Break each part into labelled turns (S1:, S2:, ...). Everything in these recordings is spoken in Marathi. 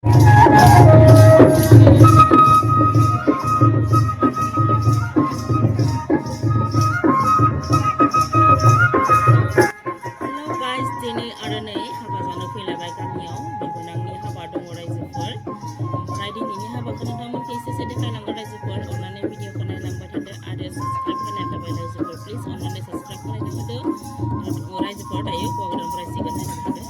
S1: guys, दिनै आरो नै हाबा जानो फैलायबाय गामियाव बिबोनांनि हाबा दङ रायजोफोर ओमफ्राय दिनैनि हाबाखौ नोंथांमोनखौ एसे देखायलांगोन रायजोफोर अननानै भिडिअखौ नायलांबाय थादो आरो साबस्क्राइब खालामाखै रायजोफोर प्लिज अननानै साबस्क्राइब खालामना होदो रायजोफोर दायो हौवा गोदान फरायसिगोन नायलांबाय थादो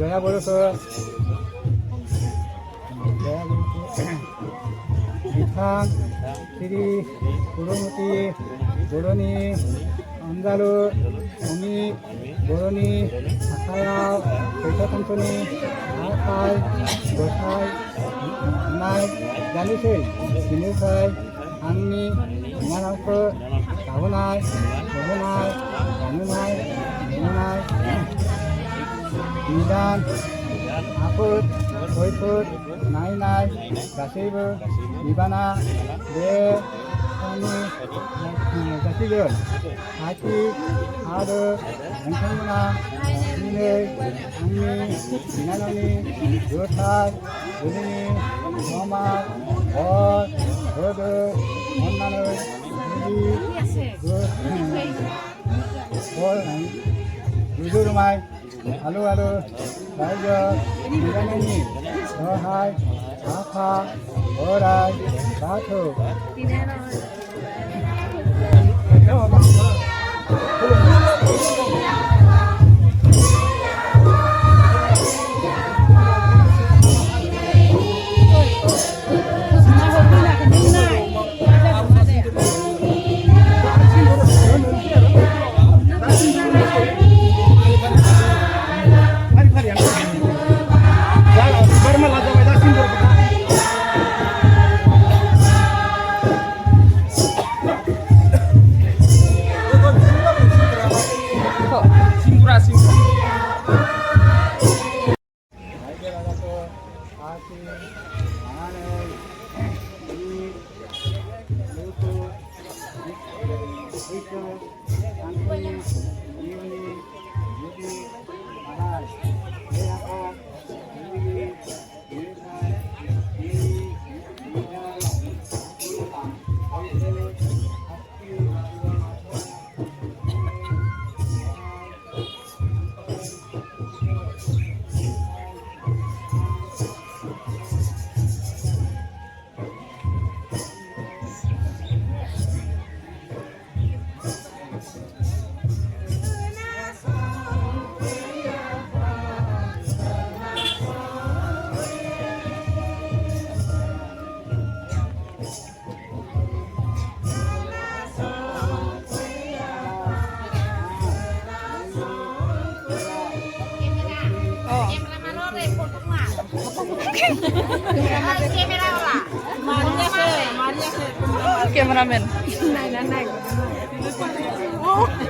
S1: जया बर'खौ बिफां सिरि बर'मति बर'नि अनजालु अमि बर'नि आखायाव फैसा थांस'नि आखाइ गथाय नाय जानोसै बिनिफ्राय आंनि बिनानावखौ लाबोनाय लाबोनाय जानोनाय लाबोनाय निदान आफोद खैफोद नायनाय गासैबो बिबाना बे जासिगोन आथि आरो नोंथांमोना दिनै आंनि बिनानावनि गोथार जुलिनि समाव हर होदो अननानै रुजुरुमाय आलु आलु रायजो बिबानायनि सहाय आफा बोराय बाथौ Cameraman. Oh,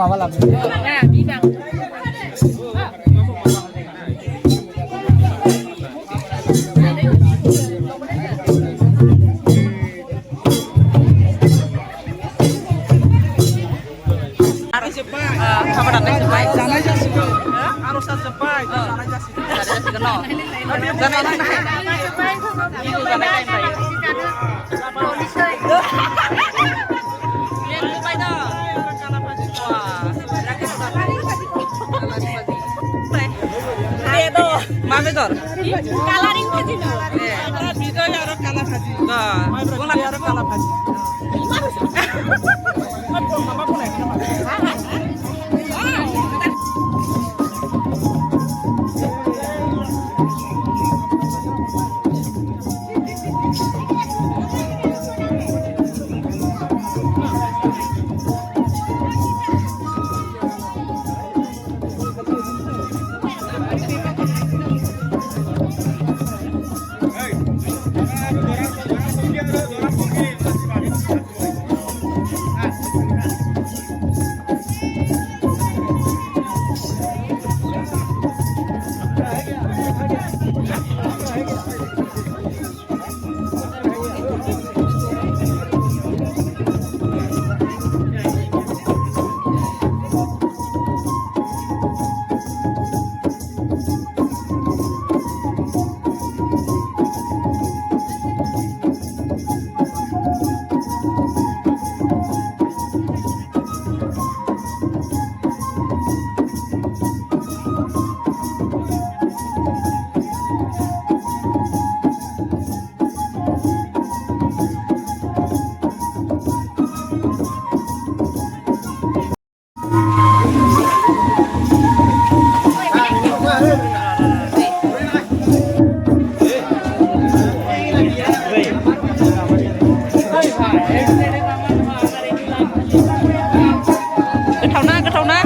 S2: माबा लाबो
S1: हाबा दाननाय जोब्बाय
S2: जानाय जासिगोन आर'जआ जोब्बाय जानाय जासिगोन
S1: जासिगोन न' जानाय बिहु जानाय टाइम जायो मा बेदर
S3: कालारिं भाजी नो
S2: बिदै आरो काला भाजी माइब्रा आरो काला भाजी माबा बुंनाय
S1: गोथावना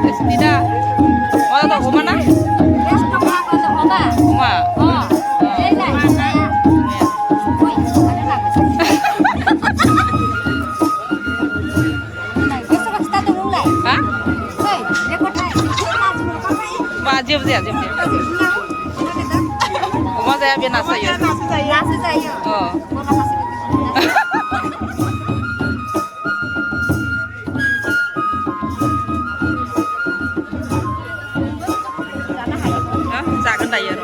S1: Destina mau tahu kemana Oma Wajib sih, wajib sih. Oma saya biar nasi ya.
S3: Nasi saya.
S1: Oh. Sakit dah ya.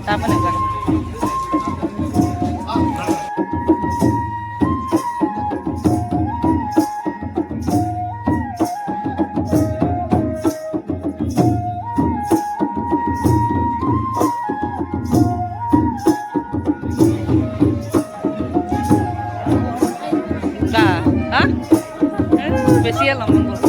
S1: Apa nih bang? Spesial lah menurut.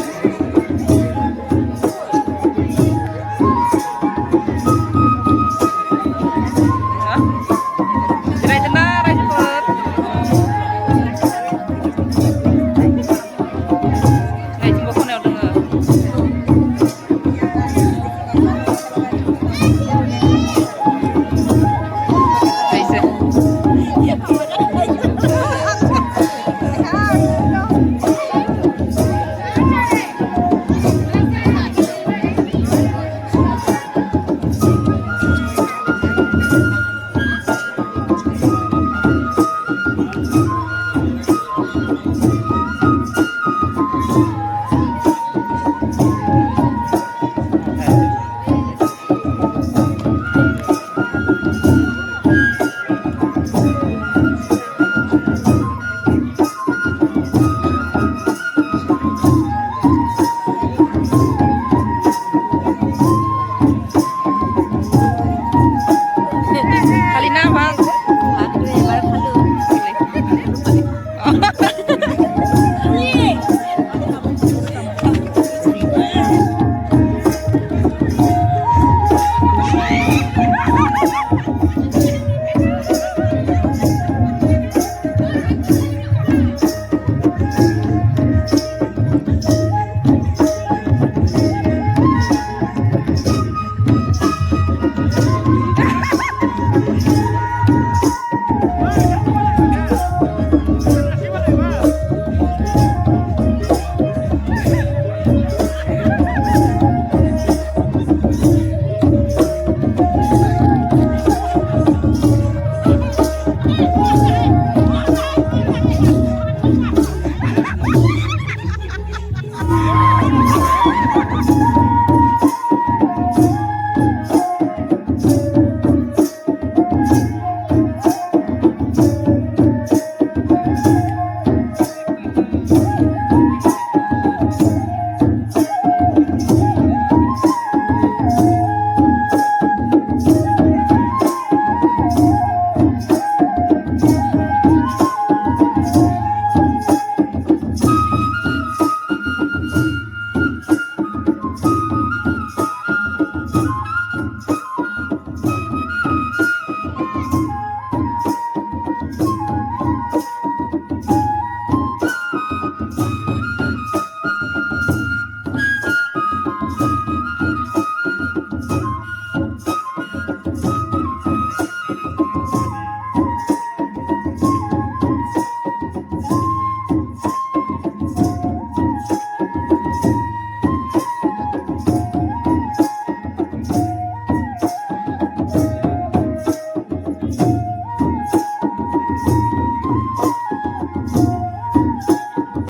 S1: जायो